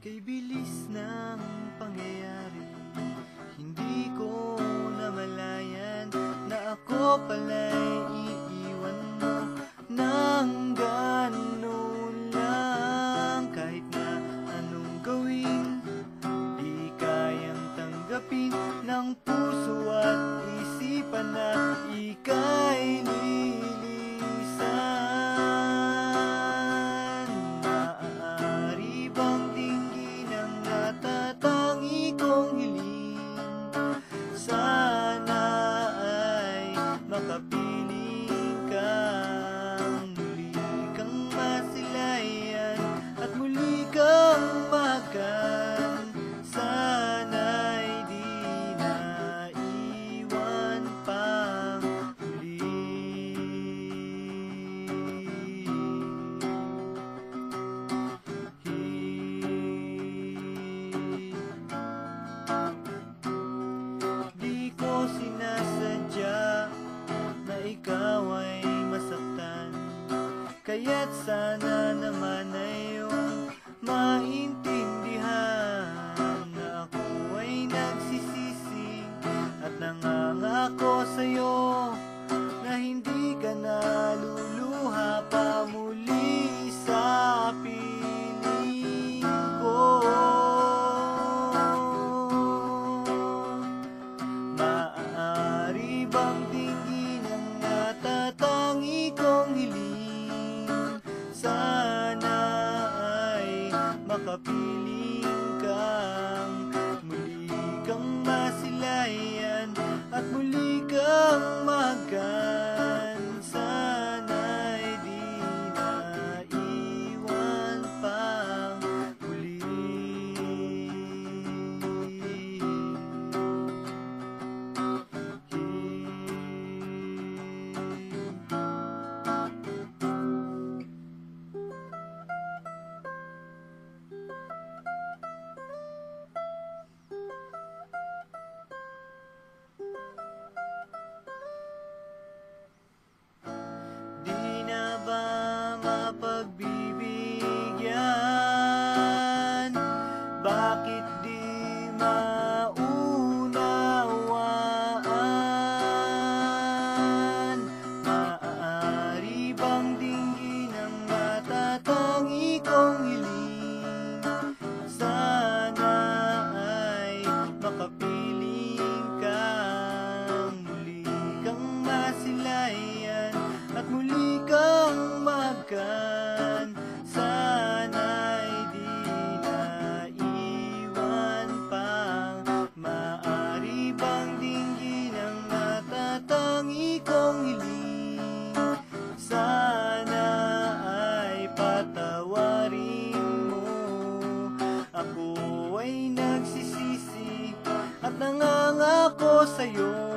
Kay bilis ng pangyayari, hindi ko namalayan na ako pala'y iiwan mo nang gano'n lang. Kahit na anong gawin, di kayang tanggapin ng puso at isipan na ika'y lilisan. Maaari bang tingin ang natatangi kong hiling? Sana ay makapiling kang muli kang masilayan at muli kang magan. Sana'y di na iwan pang muli. Di ko sinasadya na ikaw ay masaktan, kaya't sana naman ay iyong maintindihan na ako ay nagsisisi at nangangako sa'yo na hindi ka na luluha pa muli sa piling ko. Maaari bang tingin ang natatangi kong hiling? Sana ay makapiling kang muli kang masilayan at muli kang magan. Sana'y di na iwan pang muli. Di na ba mapagbibigyan? Bakit di maunawaan? Maaari bang dinggin ang natatangi kong hiling? Sana ay makapiling kang muli kang masilayan at muli kang magan. Sana'y di na iwan pang. Maaari bang dinggin ang natatangi kong hiling? Sana ay patawarin mo. Ako ay nagsisisi at nangangako sa'yo